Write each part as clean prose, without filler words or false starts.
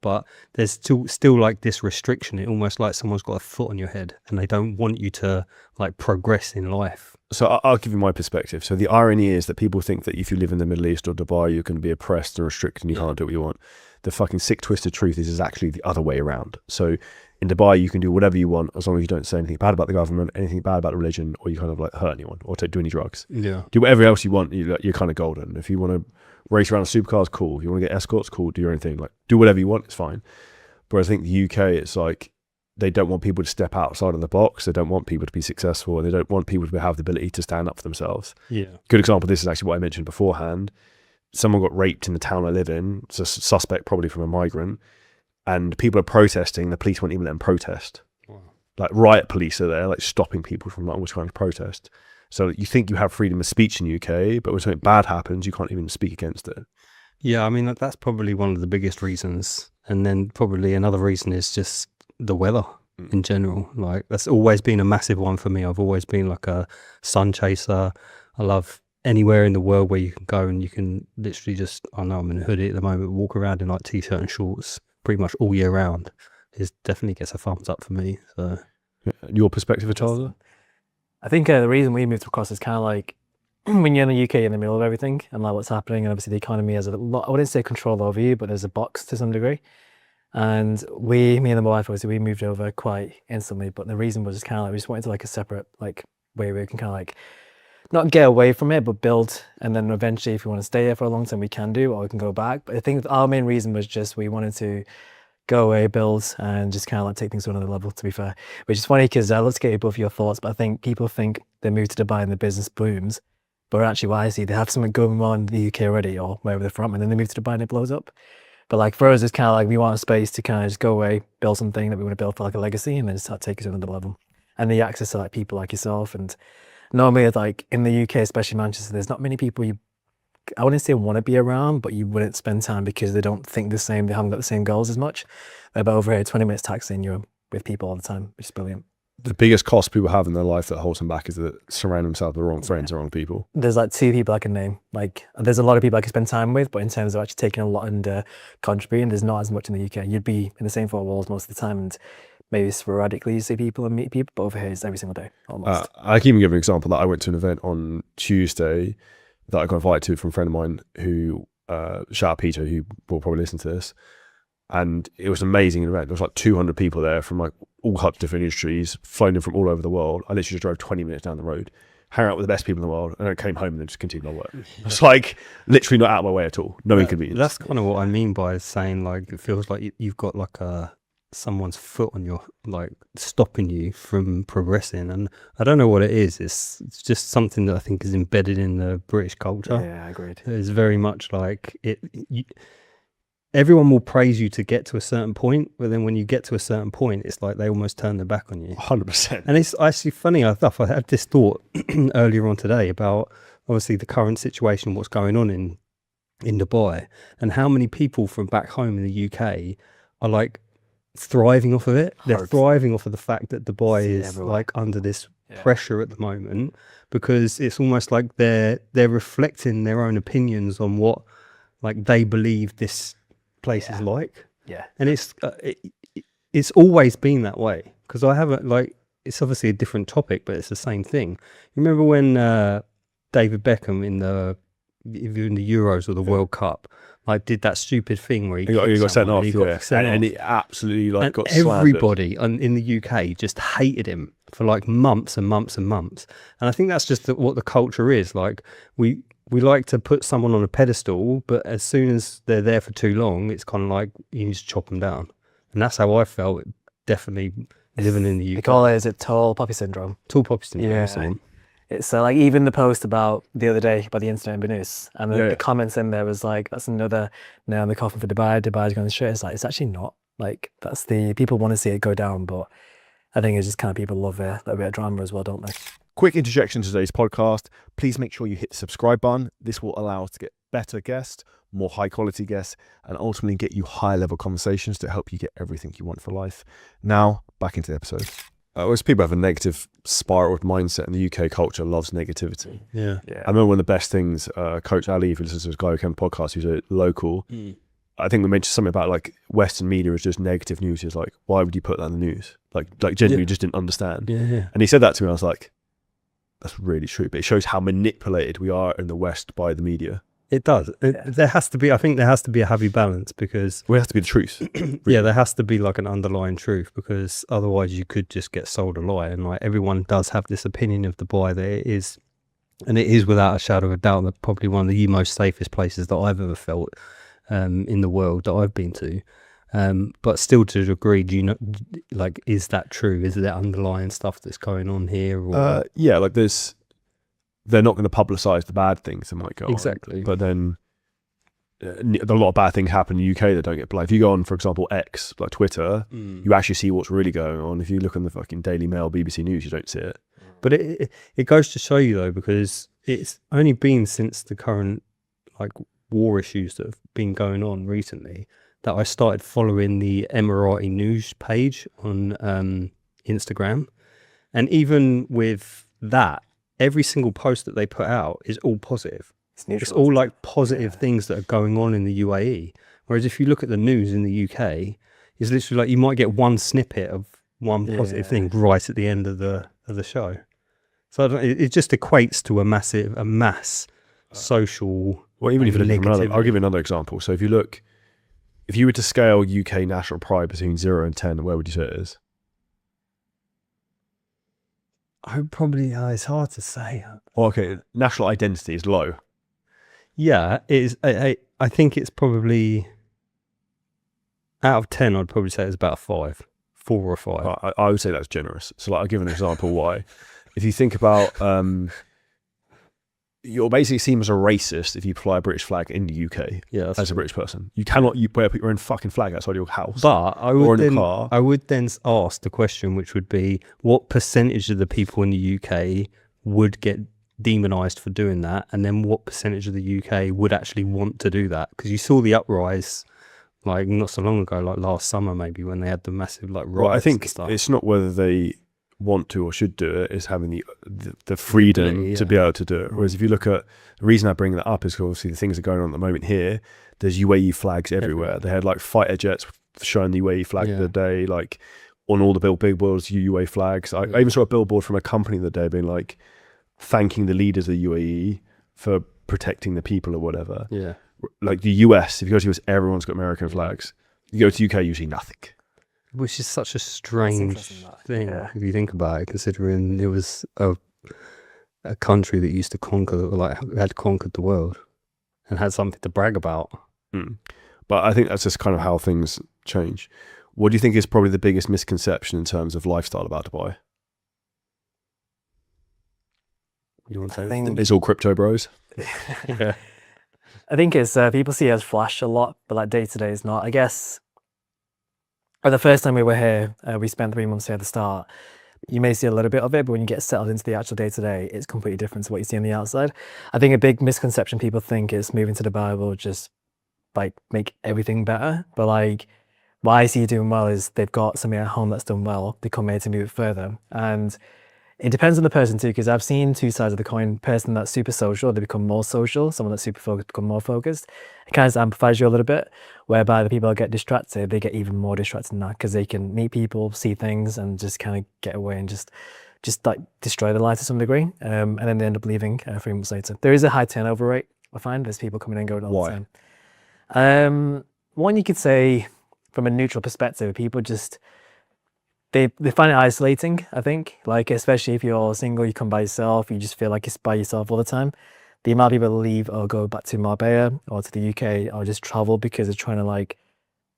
but there's still like this restriction. It almost like someone's got a foot on your head and they don't want you to like progress in life. So I'll give you my perspective. So the irony is that people think that if you live in the Middle East or Dubai, you can be oppressed and restricted and you can't do what you want. The fucking sick twisted truth is actually the other way around. So in Dubai, you can do whatever you want as long as you don't say anything bad about the government, anything bad about religion, or you kind of like hurt anyone or do any drugs. Yeah. Do whatever else you want. You're kind of golden. If you want to race around in supercars, cool. If you want to get escorts, cool. Do your own thing. Like, do whatever you want. It's fine. Whereas I think the UK, it's like they don't want people to step outside of the box. They don't want people to be successful, and they don't want people to have the ability to stand up for themselves. Yeah. Good example of this is actually what I mentioned beforehand. Someone got raped in the town I live in. It's a suspect, probably from a migrant, and people are protesting. The police won't even let them protest. Wow. Like riot police are there, like stopping people from like which kind of protest. So you think you have freedom of speech in the UK, but when something bad happens, you can't even speak against it. Yeah, I mean, that's probably one of the biggest reasons. And then probably another reason is just the weather in general. Like, that's always been a massive one for me. I've always been like a sun chaser. I love anywhere in the world where you can go and you can literally just, I know I'm in a hoodie at the moment, walk around in like t-shirt and shorts pretty much all year round. It definitely gets a thumbs up for me. So, your perspective, Charles? I think the reason we moved across is kind of like when you're in the UK, in the middle of everything and like what's happening, and obviously the economy has a lot, I wouldn't say control over you, but there's a box to some degree. And me and my wife, obviously we moved over quite instantly, but the reason was just kind of like we just wanted to like a separate like way where we can kind of like not get away from it, but build, and then eventually if we want to stay here for a long time we can do, or we can go back. But I think our main reason was just we wanted to go away, build, and just kind of like take things to another level, to be fair. Which is funny because let's get both your thoughts, but I think people think they move to Dubai and the business booms, but actually what I see, they have something going on in the UK already or wherever they're from, and then they move to Dubai and it blows up. But like for us, it's kind of like we want a space to kind of just go away, build something that we want to build for like a legacy, and then just start taking it to another level. And the access to like people like yourself, and normally like in the UK, especially Manchester, there's not many people I wouldn't say want to be around, but you wouldn't spend time because they don't think the same, they haven't got the same goals as much. But over here, 20 minutes taxiing, you're with people all the time, which is brilliant. The biggest cost people have in their life that holds them back is that surround themselves with the wrong friends, the wrong people. There's like 2 people I can name. Like there's a lot of people I can spend time with, but in terms of actually taking a lot and contributing, there's not as much in the UK. You'd be in the same 4 walls most of the time, and maybe sporadically you see people and meet people, but over here it's every single day, almost. I can even give an example that I went to an event on Tuesday that I got invited to from a friend of mine who, shout out Peter, who will probably listen to this. And it was an amazing event. There was like 200 people there from like all types of different industries, flown in from all over the world. I literally just drove 20 minutes down the road, hang out with the best people in the world, and then came home and then just continued my work. It's like literally not out of my way at all. No inconvenience. That's kind of what I mean by saying like it feels like you've got like someone's foot on your, like stopping you from progressing. And I don't know what it is. It's just something that I think is embedded in the British culture. Yeah, I agreed. It's very much like everyone will praise you to get to a certain point, but then when you get to a certain point, it's like they almost turn their back on you. 100%. And it's actually funny enough, I had this thought earlier on today about obviously the current situation, what's going on in Dubai, and how many people from back home in the UK are like thriving off of it. They're thriving off of the fact that Dubai is like under this pressure at the moment, because it's almost like they're reflecting their own opinions on what like they believe this place is like. And it's always been that way, because I haven't, like, it's obviously a different topic, but it's the same thing. You remember when David Beckham in the Euros or the World Cup like did that stupid thing where he got sent off, and he absolutely like got everybody in the UK just hated him for like months and months and months. And I think that's just what the culture is. Like we like to put someone on a pedestal, but as soon as they're there for too long, it's kind of like you need to chop them down. And that's how I felt, definitely living in the UK. They call it, is it tall poppy syndrome? Tall poppy syndrome. Yeah. It's like even the post about the other day about the incident in Banus, and the comments in there was like, that's another nail in the coffin for Dubai. Dubai's going straight. It's like, it's actually not. Like, that's the, people want to see it go down, but I think it's just kind of people love a bit of drama as well, don't they? Quick interjection to today's podcast. Please make sure you hit the subscribe button. This will allow us to get better guests, more high quality guests, and ultimately get you higher level conversations to help you get everything you want for life. Now, back into the episode. Most people have a negative spiral mindset, and the UK culture loves negativity. Yeah. I remember one of the best things, Coach Ali, if you listen to his Guy O'Ken podcast, who's a local, I think we mentioned something about like Western media is just negative news. Is like, why would you put that in the news? Like genuinely just didn't understand. Yeah. And he said that to me. I was like, that's really true. But it shows how manipulated we are in the West by the media. It does. There has to be. I think there has to be a happy balance because We have to be the truth. yeah, there has to be like an underlying truth because otherwise you could just get sold a lie. And like everyone does have this opinion of Dubai that it is, and it is without a shadow of a doubt that probably one of the most safest places that I've ever felt in the world that I've been to. But still, to a degree, do you know, like, is that true? Is there underlying stuff that's going on here? Or Yeah, like they're not going to publicize the bad things that might go exactly. on. But then a lot of bad things happen in the UK that don't get played. If you go on, for example, X, like Twitter, you actually see what's really going on. If you look on the fucking Daily Mail, BBC News, you don't see it. But it goes to show you though, because it's only been since the current like war issues that have been going on recently that I started following the Emirati news page on Instagram, and even with that, every single post that they put out is all positive. It's all like positive things that are going on in the UAE. Whereas if you look at the news in the UK, it's literally like you might get one snippet of one positive thing right at the end of the show. So it just equates to a mass social. Well, even if you look at negativity. I'll give you another example. So if you were to scale UK national pride between 0 and 10, where would you say it is? I would probably, it's hard to say. Well, okay, national identity is low. Yeah, it is. I think it's probably out of 10. I'd probably say it's about a 5, 4 or 5. I would say that's generous. So like, I'll give an example why. If you think about, you're basically seen as a racist if you fly a British flag in the UK. Yeah, as a British person, you cannot put your own fucking flag outside your house. But or in a car. I would then ask the question, which would be, what percentage of the people in the UK would get demonized for doing that, and then what percentage of the UK would actually want to do that? Because you saw the uprise like not so long ago, like last summer maybe, when they had the massive like riots. Well, I think and stuff. it's not whether they want to or should do it, it's having the freedom to be able to do it. Whereas if you look at the reason I bring that up is because obviously the things that are going on at the moment here, there's UAE flags everywhere. They had like fighter jets showing the UAE flag the other day, like on all the billboards, UAE flags. I even saw a billboard from a company the other day being like thanking the leaders of the UAE for protecting the people or whatever. Yeah. Like the US, if you go to the US, everyone's got American flags. You go to UK, you see nothing. Which is such a strange thing if you think about it, considering it was a country that used to conquer, like had conquered the world and had something to brag about. But I think that's just kind of how things change. What do you think is probably the biggest misconception in terms of lifestyle about Dubai? You want to I think It's all crypto bros. yeah. I think it's people see it as flash a lot, but like day to day is not. I guess the first time we were here, we spent 3 months here at the start. You may see a little bit of it, but when you get settled into the actual day to day, it's completely different to what you see on the outside. I think a big misconception people think is moving to Dubai will just like make everything better. But like what I see doing well is they've got something at home that's done well. They come here to move it further. And it depends on the person too, because I've seen two sides of the coin. Person that's super social, they become more social. Someone that's super focused become more focused. It kind of amplifies you a little bit, whereby the people that get distracted, they get even more distracted than that because they can meet people, see things, and just kind of get away and just like destroy their life to some degree. And then they end up leaving 3 months later. There is a high turnover rate, I find. There's people coming and going all the time. One, you could say from a neutral perspective, people just they find it isolating, I think. Like, especially if you're single, you come by yourself, you just feel like it's by yourself all the time. The amount of people that leave or go back to Marbella or to the UK or just travel because they're trying to like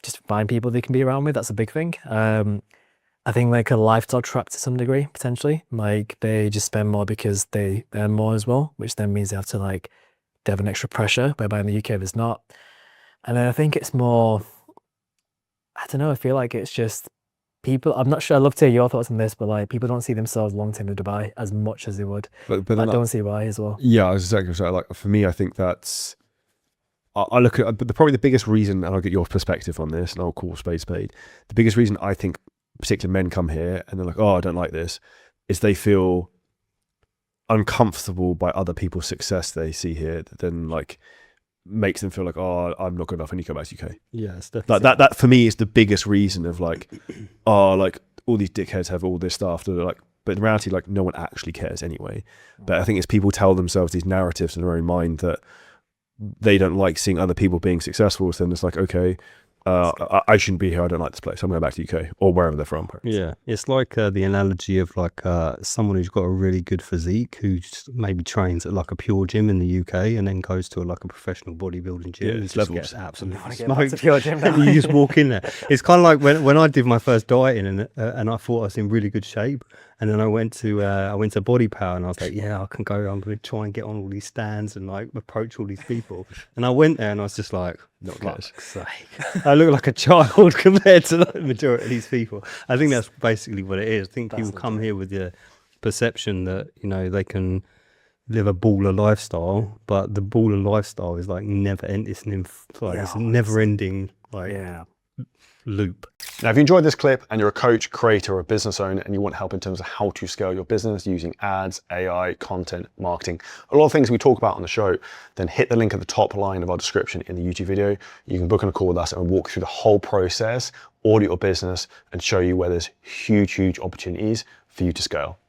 just find people they can be around with, that's a big thing. I think like a lifestyle trap to some degree, potentially. Like they just spend more because they earn more as well, which then means they have to they have an extra pressure, whereby in the UK there's not. And then I think it's more, I don't know, I feel like it's just people, I'm not sure, I'd love to hear your thoughts on this, but like people don't see themselves long term in Dubai as much as they would. But I don't see why as well. Yeah, I was exactly so. Like for me, I think that's. I look at probably the biggest reason, and I'll get your perspective on this, and I'll call spade spade. The biggest reason I think particular men come here and they're like, "Oh, I don't like this," is they feel uncomfortable by other people's success they see here. Then like makes them feel like, oh, I'm not good enough, I need to go back to UK. Yeah, it's Like that for me is the biggest reason of like, oh, like all these dickheads have all this stuff that are like, but in reality, like no one actually cares anyway. But I think it's people tell themselves these narratives in their own mind that they don't like seeing other people being successful. So then it's like, okay, I shouldn't be here. I don't like this place. I'm going back to the UK or wherever they're from. Yeah, it's like the analogy of like someone who's got a really good physique who maybe trains at like a pure gym in the UK and then goes to like a professional bodybuilding gym Yeah, and it's just levels. gets absolutely Get back to smoked. pure gym now. And you just walk in there. It's kind of like when I did my first dieting and I thought I was in really good shape, and then I went to Body Power and I was like, yeah, I can go. I'm going to try and get on all these stands and like approach all these people. And I went there and I was just like, Not fuck's sake, I look like a child compared to the majority of these people. I think that's basically what it is. I think people come here with the perception that, you know, they can live a baller lifestyle, but the baller lifestyle is like never end. It's a never ending loop. Now, if you enjoyed this clip and you're a coach, creator, or a business owner and you want help in terms of how to scale your business using ads, AI, content, marketing, a lot of things we talk about on the show, then hit the link at the top line of our description in the YouTube video. You can book on a call with us and we'll walk through the whole process, audit your business, and show you where there's huge, huge opportunities for you to scale.